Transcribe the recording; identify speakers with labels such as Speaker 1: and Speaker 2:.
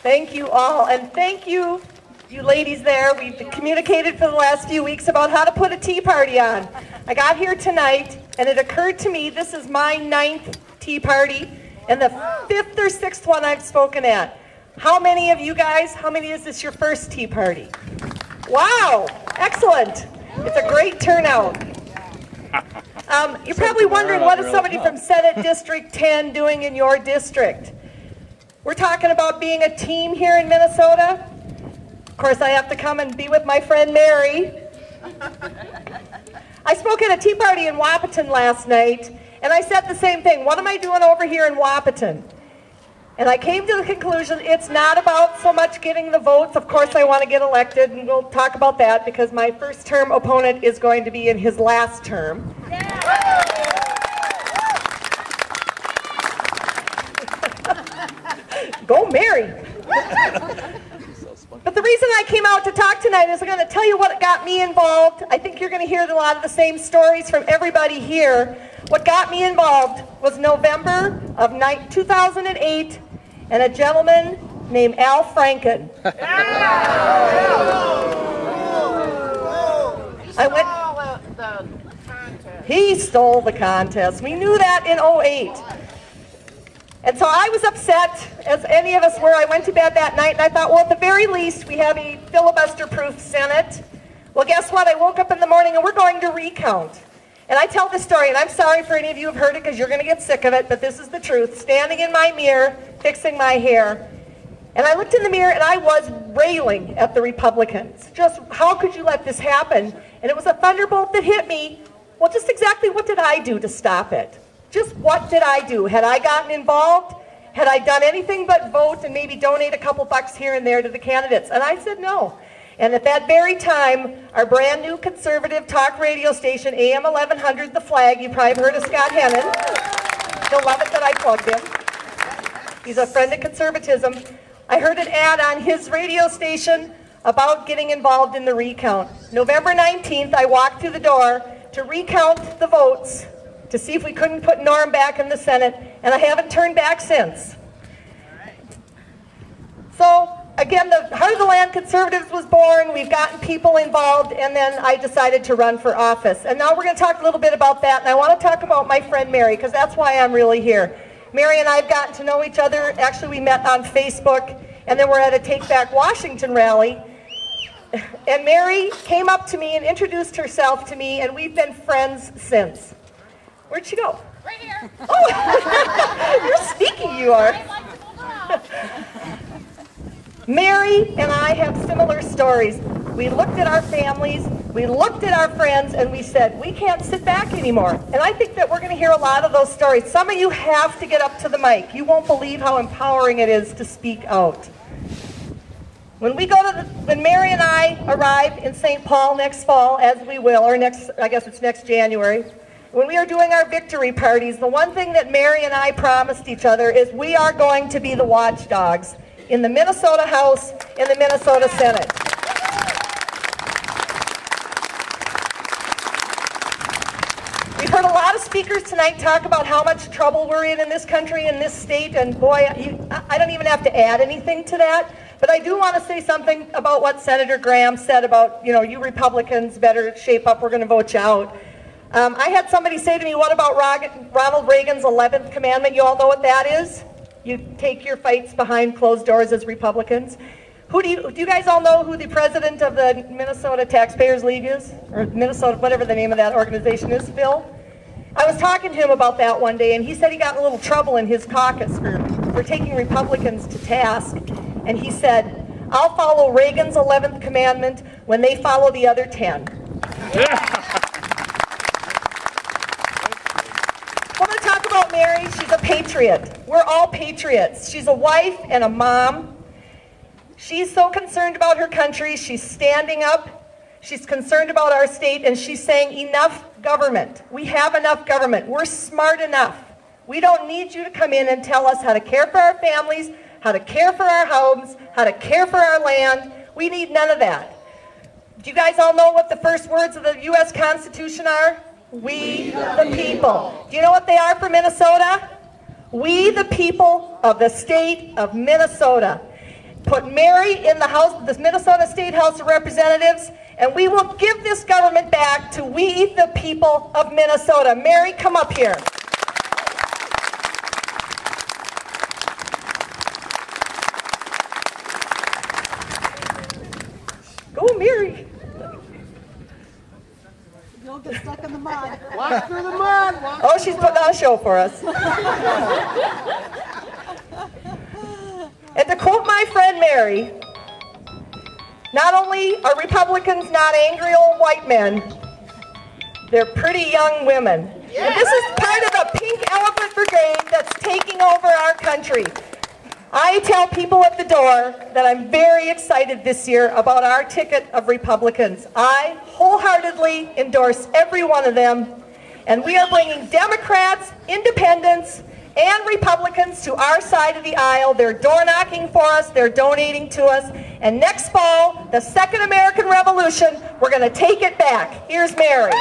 Speaker 1: Thank you all, and thank you, you ladies there. We've communicated for the last few weeks about how to put a tea party on. I got here tonight, and it occurred to me this is my 9th tea party, and the 5th or 6th one I've spoken at. How many of you guys, how many is this your first tea party? Wow, excellent. It's a great turnout. You're probably wondering, what is somebody from Senate District 10 doing in your district? We're talking about being a team here in Minnesota. Of course, I have to come and be with my friend Mary. I spoke at a tea party in Wahpeton last night, and I said the same thing. What am I doing over here in Wahpeton? And I came to the conclusion it's not about so much getting the votes. Of course, I want to get elected, and we'll talk about that because my first-term opponent is going to be in his last term. Go Mary! But the reason I came out to talk tonight is I'm going to tell you what got me involved. I think you're going to hear a lot of the same stories from everybody here. What got me involved was November of 2008 and a gentleman named Al Franken. He stole the contest. We knew that in 08. And so I was upset, as any of us were. I went to bed that night and I thought, well, at the very least, we have a filibuster-proof Senate. Well, guess what? I woke up in the morning and we're going to recount. And I tell this story, and I'm sorry for any of you who have heard it because you're going to get sick of it, but this is the truth. Standing in my mirror, fixing my hair, and I looked in the mirror and I was railing at the Republicans. Just, how could you let this happen? And it was a thunderbolt that hit me. Well, just exactly what did I do to stop it? Just what did I do? Had I gotten involved? Had I done anything but vote and maybe donate a couple bucks here and there to the candidates? And I said no. And at that very time, our brand new conservative talk radio station, AM 1100, The Flag, you probably heard of Scott Hennon. He'll love it that I plugged him. He's a friend of conservatism. I heard an ad on his radio station about getting involved in the recount. November 19th, I walked through the door to recount the votes to see if we couldn't put Norm back in the Senate, and I haven't turned back since. So, again, the Heart of the Land Conservatives was born, we've gotten people involved, and then I decided to run for office. And now we're going to talk a little bit about that, and I want to talk about my friend Mary, because that's why I'm really here. Mary and I have gotten to know each other. Actually, we met on Facebook, and then we're at a Take Back Washington rally. And Mary came up to me and introduced herself to me, and we've been friends since. Where'd she go?
Speaker 2: Right here.
Speaker 1: Oh, you're sneaky, you are. Mary and I have similar stories. We looked at our families, we looked at our friends, and we said, we can't sit back anymore. And I think that we're going to hear a lot of those stories. Some of you have to get up to the mic. You won't believe how empowering it is to speak out. When Mary and I arrive in St. Paul next fall, as we will, or I guess it's next January, when we are doing our victory parties, the one thing that Mary and I promised each other is we are going to be the watchdogs in the Minnesota House and the Minnesota Senate. We've heard a lot of speakers tonight talk about how much trouble we're in this country, in this state, and boy, I don't even have to add anything to that. But I do want to say something about what Senator Graham said about, you Republicans better shape up, we're going to vote you out. I had somebody say to me, what about Ronald Reagan's 11th commandment? You all know what that is? You take your fights behind closed doors as Republicans. Do you guys all know who the president of the Minnesota Taxpayers League is? Or Minnesota, whatever the name of that organization is, Phil? I was talking to him about that one day, and he said he got in a little trouble in his caucus for taking Republicans to task. And he said, I'll follow Reagan's 11th commandment when they follow the other 10. I want to talk about Mary. She's a patriot. We're all patriots. She's a wife and a mom. She's so concerned about her country. She's standing up. She's concerned about our state, and she's saying, enough government. We have enough government. We're smart enough. We don't need you to come in and tell us how to care for our families, how to care for our homes, how to care for our land. We need none of that. Do you guys all know what the first words of the U.S. Constitution are? We the people. Do you know what they are for Minnesota? We the people of the state of Minnesota. put Mary in the House, the Minnesota State House of Representatives, and we will give this government back to we, the people of Minnesota. Mary, come up here. Go, Mary.
Speaker 2: You'll get stuck in the mud.
Speaker 3: Walk through the mud.
Speaker 1: Oh, she's putting on a show for us. And to quote my friend Mary, not only are Republicans not angry old white men, they're pretty young women. And this is kind of the pink elephant brigade that's taking over our country. I tell people at the door that I'm very excited this year about our ticket of Republicans. I wholeheartedly endorse every one of them, and we are bringing Democrats, independents, and Republicans to our side of the aisle. They're door knocking for us, they're donating to us, and next fall, the Second American Revolution, we're going to take it back. Here's Mary.